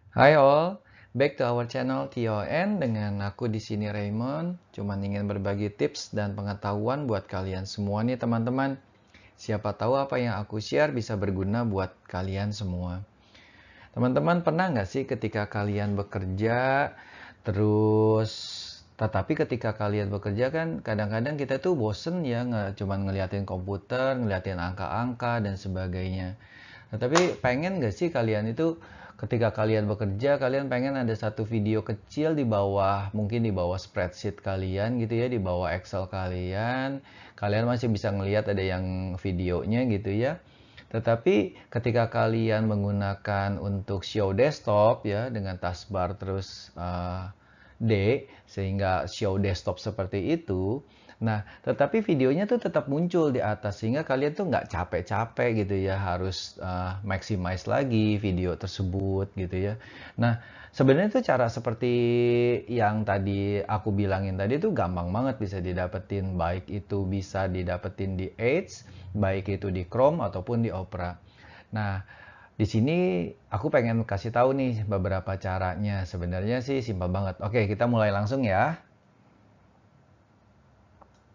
Hai all, back to our channel TON dengan aku di sini Raymond. Cuman ingin berbagi tips dan pengetahuan buat kalian semua nih teman-teman. Siapa tahu apa yang aku share bisa berguna buat kalian semua. Teman-teman pernah nggak sih ketika kalian bekerja, terus tetapi ketika kalian bekerja kan kadang-kadang kita tuh bosen ya cuman ngeliatin komputer, ngeliatin angka-angka dan sebagainya. Tapi pengen nggak sih kalian itu ketika kalian bekerja, kalian pengen ada satu video kecil di bawah, mungkin di bawah spreadsheet kalian gitu ya, di bawah Excel kalian, kalian masih bisa ngelihat ada yang videonya gitu ya. Tetapi ketika kalian menggunakan untuk show desktop ya dengan taskbar terus D sehingga show desktop seperti itu. Nah, tetapi videonya tuh tetap muncul di atas sehingga kalian tuh nggak capek-capek gitu ya harus maximize lagi video tersebut gitu ya. Nah, sebenarnya tuh cara seperti yang tadi aku bilangin tadi tuh gampang banget bisa didapetin, baik itu bisa didapetin di Edge, baik itu di Chrome ataupun di Opera. Nah, di sini aku pengen kasih tahu nih beberapa caranya. Sebenarnya sih simpel banget. Oke, kita mulai langsung ya.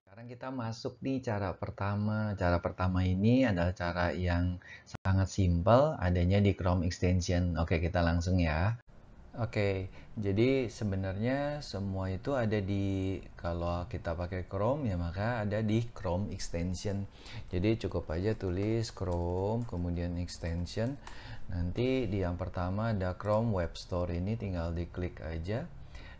Sekarang kita masuk nih cara pertama. Cara pertama ini adalah cara yang sangat simpel, adanya di Chrome Extension. Oke, kita langsung ya. Oke, jadi sebenarnya semua itu ada di, kalau kita pakai Chrome ya maka ada di Chrome Extension. Jadi cukup aja tulis Chrome, kemudian Extension. Nanti di yang pertama ada Chrome Web Store, ini tinggal diklik aja.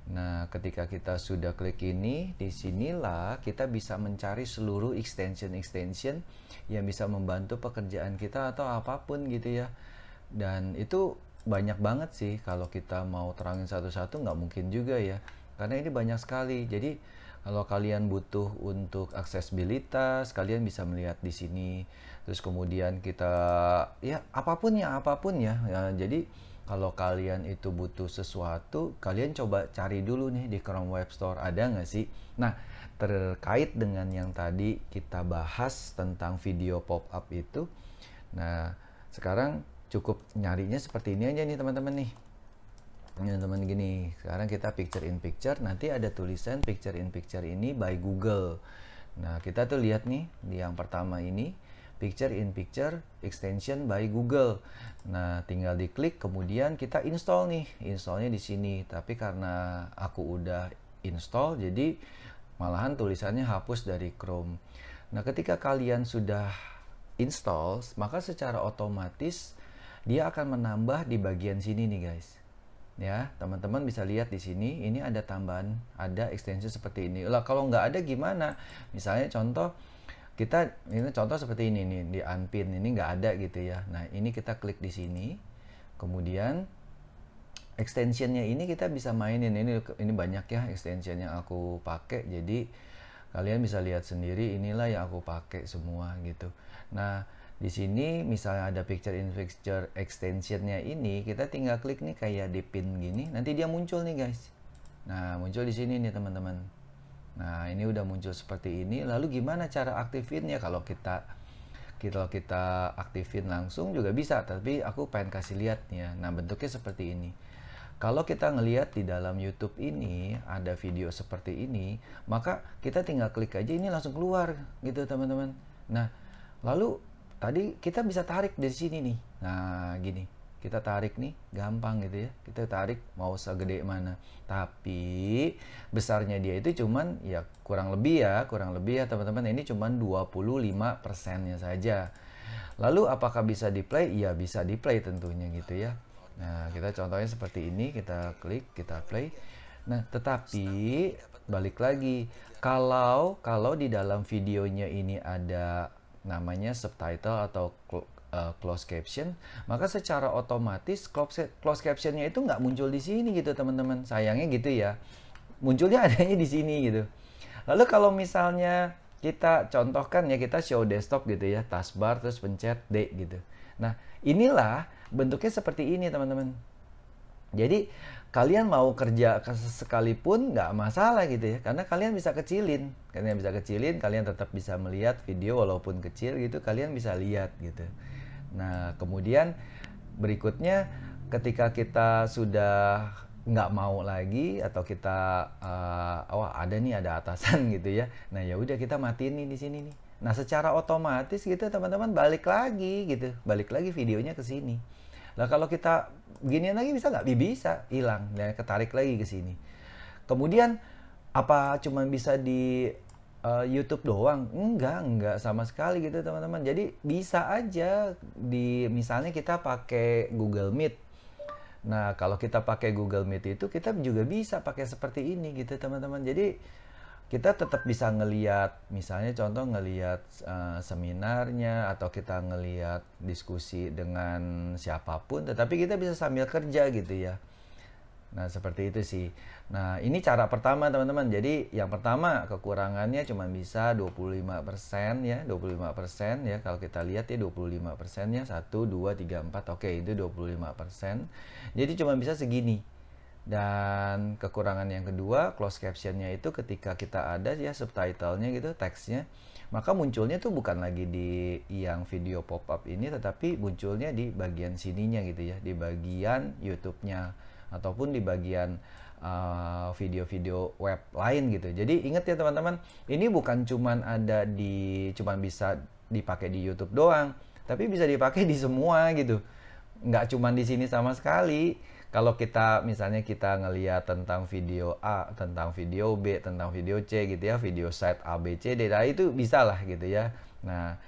Nah, ketika kita sudah klik ini, disinilah kita bisa mencari seluruh extension-extension yang bisa membantu pekerjaan kita atau apapun gitu ya. Dan itu banyak banget sih, kalau kita mau terangin satu-satu nggak mungkin juga ya. Karena ini banyak sekali. Jadi kalau kalian butuh untuk aksesibilitas, kalian bisa melihat di sini. Terus kemudian kita ya apapun ya. Jadi kalau kalian itu butuh sesuatu, kalian coba cari dulu nih di Chrome Web Store ada nggak sih. Nah, terkait dengan yang tadi kita bahas tentang video pop-up itu, nah sekarang cukup nyarinya seperti ini aja nih teman-teman nih. Teman-teman gini, sekarang kita picture in picture, nanti ada tulisan picture in picture ini by Google. Nah, kita tuh lihat nih di yang pertama ini, picture in picture extension by Google. Nah, tinggal diklik kemudian kita install nih. Installnya di sini. Tapi karena aku udah install jadi malahan tulisannya hapus dari Chrome. Nah, ketika kalian sudah install, maka secara otomatis dia akan menambah di bagian sini nih guys. Ya, teman-teman bisa lihat di sini, ini ada tambahan, ada extension seperti ini. Lah, kalau nggak ada gimana? Misalnya contoh, ini contoh seperti ini nih, di unpin, ini nggak ada gitu ya. Nah, ini kita klik di sini, kemudian extensionnya ini kita bisa mainin. Ini banyak ya extension yang aku pakai, jadi kalian bisa lihat sendiri, inilah yang aku pakai semua gitu. Nah, di sini misalnya ada picture in picture extensionnya ini, kita tinggal klik nih kayak di pin gini, nanti dia muncul nih guys. Nah, muncul di sini nih teman-teman. Nah, ini udah muncul seperti ini. Lalu gimana cara aktifinnya? Kalau kita aktifin langsung juga bisa, tapi aku pengen kasih lihat ya. Nah, bentuknya seperti ini. Kalau kita ngelihat di dalam YouTube ini ada video seperti ini, maka kita tinggal klik aja, ini langsung keluar gitu teman-teman. Nah, lalu tadi kita bisa tarik dari sini nih. Nah, gini. Kita tarik nih, gampang gitu ya. Kita tarik mau segede mana. Tapi besarnya dia itu cuman ya kurang lebih ya teman-teman. Ini cuman 25%-nya saja. Lalu apakah bisa di play? Ya bisa di play tentunya gitu ya. Nah, kita contohnya seperti ini, kita klik, kita play. Nah, tetapi balik lagi, kalau di dalam videonya ini ada namanya subtitle atau closed caption, maka secara otomatis closed captionnya itu nggak muncul di sini gitu teman-teman. Sayangnya gitu ya. Munculnya adanya di sini gitu. Lalu kalau misalnya kita contohkan ya, kita show desktop gitu ya, taskbar terus pencet D gitu. Nah, inilah bentuknya seperti ini teman-teman. Jadi kalian mau kerja sekalipun nggak masalah gitu ya, karena kalian bisa kecilin, kalian tetap bisa melihat video walaupun kecil gitu, kalian bisa lihat gitu. Nah, kemudian berikutnya ketika kita sudah nggak mau lagi atau kita oh ada nih ada atasan gitu ya, nah ya udah kita matiin nih di sini nih. Nah secara otomatis gitu teman-teman balik lagi gitu, balik lagi videonya ke sini. Lah kalau kita ginian lagi bisa nggak? Bisa, hilang dan ketarik lagi ke sini. Kemudian apa cuma bisa di YouTube doang? Enggak sama sekali gitu teman-teman. Jadi bisa aja di misalnya kita pakai Google Meet. Nah, kalau kita pakai Google Meet itu kita juga bisa pakai seperti ini gitu teman-teman. Jadi kita tetap bisa ngeliat, misalnya contoh ngeliat seminarnya atau kita ngeliat diskusi dengan siapapun, tetapi kita bisa sambil kerja gitu ya. Nah, seperti itu sih. Nah, ini cara pertama teman-teman. Jadi, yang pertama kekurangannya cuma bisa 25% ya, 25% ya. Kalau kita lihat ya 25% ya, 1, 2, 3, 4. Oke, itu 25%. Jadi cuma bisa segini. Dan kekurangan yang kedua, closed captionnya itu ketika kita ada ya subtitlenya gitu, teksnya, maka munculnya tuh bukan lagi di yang video pop-up ini, tetapi munculnya di bagian sininya gitu ya, di bagian YouTube-nya ataupun di bagian video-video web lain gitu. Jadi ingat ya teman-teman, ini bukan cuman ada di cuman bisa dipakai di YouTube doang, tapi bisa dipakai di semua gitu. Nggak cuman di sini sama sekali. Kalau kita misalnya kita ngeliat tentang video A, tentang video B, tentang video C gitu ya, video site A, B, C, D, nah itu bisa lah gitu ya. Nah,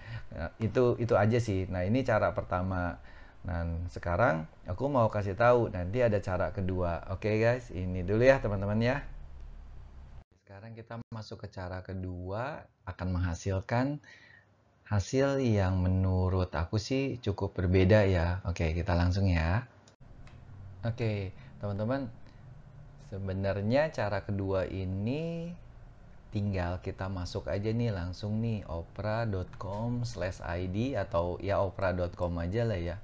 itu aja sih. Nah, ini cara pertama. Nah, sekarang aku mau kasih tahu nanti ada cara kedua. Oke guys, ini dulu ya teman-teman ya. Sekarang kita masuk ke cara kedua, akan menghasilkan hasil yang menurut aku sih cukup berbeda ya. Oke, kita langsung ya. Oke, teman-teman, sebenarnya cara kedua ini tinggal kita masuk aja nih langsung nih opera.com/id atau ya opera.com aja lah ya.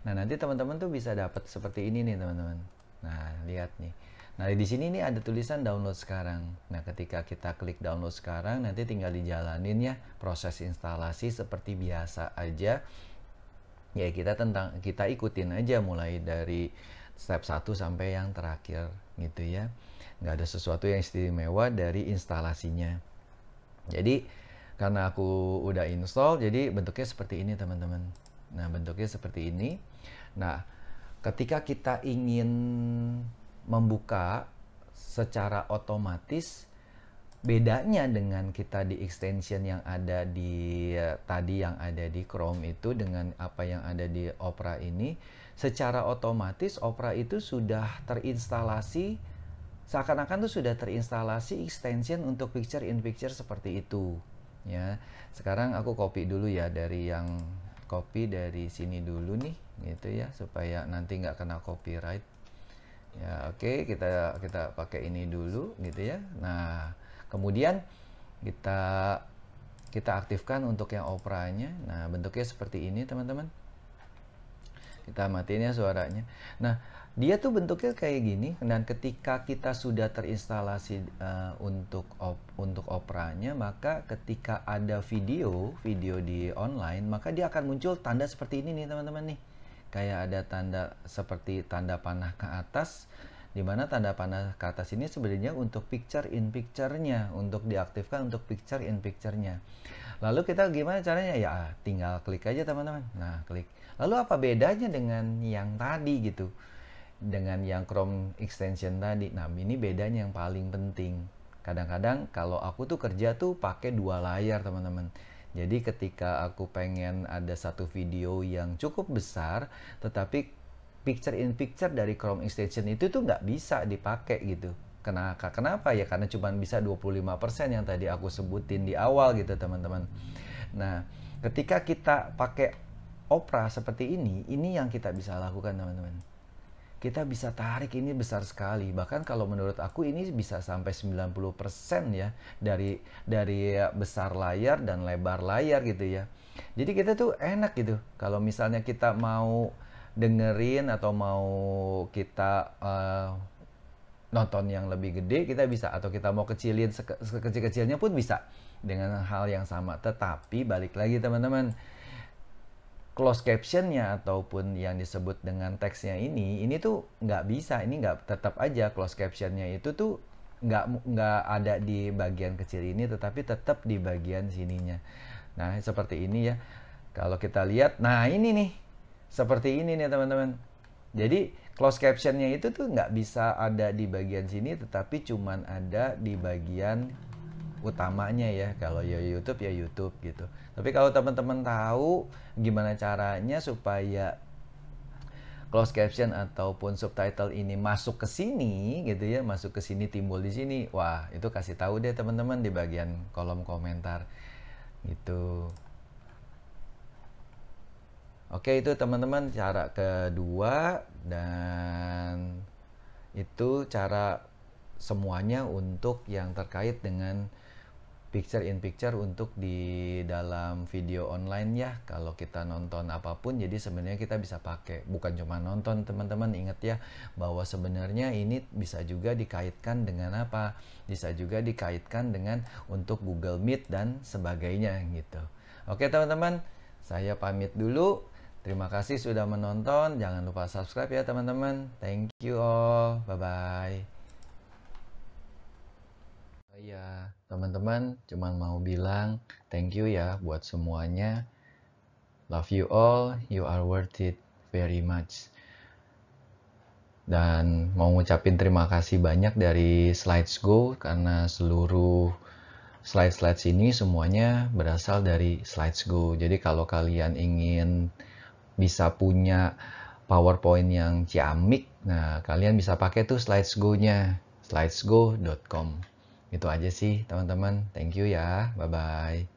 Nah, nanti teman-teman tuh bisa dapat seperti ini nih, teman-teman. Nah, lihat nih. Nah, di sini nih ada tulisan download sekarang. Nah, ketika kita klik download sekarang, nanti tinggal dijalanin ya proses instalasi seperti biasa aja. Ya, kita ikutin aja mulai dari step 1 sampai yang terakhir gitu ya. Nggak ada sesuatu yang istimewa dari instalasinya. Jadi, karena aku udah install, jadi bentuknya seperti ini, teman-teman. Nah, bentuknya seperti ini. Nah, ketika kita ingin membuka secara otomatis, bedanya dengan kita di extension yang ada di tadi yang ada di Chrome itu dengan apa yang ada di Opera ini, secara otomatis Opera itu sudah terinstalasi, seakan-akan tuh sudah terinstalasi extension untuk picture in picture seperti itu ya. Sekarang aku copy dulu ya dari sini dulu nih gitu ya, supaya nanti nggak kena copyright ya. Oke, kita pakai ini dulu gitu ya. Nah, kemudian kita aktifkan untuk yang Opera-nya. Nah, bentuknya seperti ini teman-teman. Kita matiin ya suaranya. Nah, dia tuh bentuknya kayak gini, dan ketika kita sudah terinstalasi untuk Opera-nya, maka ketika ada video di online, maka dia akan muncul tanda seperti ini nih teman-teman nih. Kayak ada tanda seperti tanda panah ke atas, dimana tanda panah ke atas ini sebenarnya untuk picture in picture-nya, untuk diaktifkan untuk picture in picture-nya. Lalu kita gimana caranya? Ya tinggal klik aja teman-teman. Nah, klik. Lalu apa bedanya dengan yang tadi gitu? Dengan yang Chrome extension tadi. Nah, ini bedanya yang paling penting. Kadang-kadang kalau aku tuh kerja tuh pakai 2 layar teman-teman. Jadi ketika aku pengen ada satu video yang cukup besar, tetapi picture in picture dari Chrome extension itu tuh nggak bisa dipakai gitu. Kenapa ya? Karena cuma bisa 25% yang tadi aku sebutin di awal gitu teman-teman. Nah, ketika kita pakai Opera seperti ini yang kita bisa lakukan teman-teman. Kita bisa tarik ini besar sekali. Bahkan kalau menurut aku ini bisa sampai 90% ya dari besar layar dan lebar layar gitu ya. Jadi kita tuh enak gitu. Kalau misalnya kita mau dengerin atau mau kita nonton yang lebih gede, kita bisa, atau kita mau kecilin sekecil-kecilnya pun bisa dengan hal yang sama. Tetapi balik lagi teman-teman, closed captionnya ataupun yang disebut dengan teksnya ini tuh nggak bisa, ini nggak, tetap aja closed captionnya itu tuh nggak ada di bagian kecil ini, tetapi tetap di bagian sininya. Nah seperti ini ya, kalau kita lihat, nah ini nih, seperti ini nih teman-teman. Jadi closed captionnya itu tuh nggak bisa ada di bagian sini, tetapi cuman ada di bagian utamanya ya. Kalau ya YouTube gitu. Tapi kalau teman-teman tahu gimana caranya supaya closed caption ataupun subtitle ini masuk ke sini gitu ya, masuk ke sini, timbul di sini, wah itu kasih tahu deh teman-teman di bagian kolom komentar gitu. Oke, itu teman-teman cara kedua, dan itu cara semuanya untuk yang terkait dengan picture in picture untuk di dalam video online ya. Kalau kita nonton apapun, jadi sebenarnya kita bisa pakai, bukan cuma nonton teman-teman, ingat ya bahwa sebenarnya ini bisa juga dikaitkan dengan apa, bisa juga dikaitkan dengan untuk Google Meet dan sebagainya gitu. Oke teman-teman, saya pamit dulu. Terima kasih sudah menonton, jangan lupa subscribe ya teman-teman. Thank you all, bye bye. Ya, teman-teman, cuman mau bilang thank you ya buat semuanya. Love you all, you are worth it very much. Dan mau ngucapin terima kasih banyak dari SlidesGo, karena seluruh slide-slide ini semuanya berasal dari SlidesGo. Jadi kalau kalian ingin bisa punya PowerPoint yang ciamik, nah kalian bisa pakai tuh SlidesGo-nya, slidesgo.com. Itu aja sih teman-teman. Thank you ya. Bye-bye.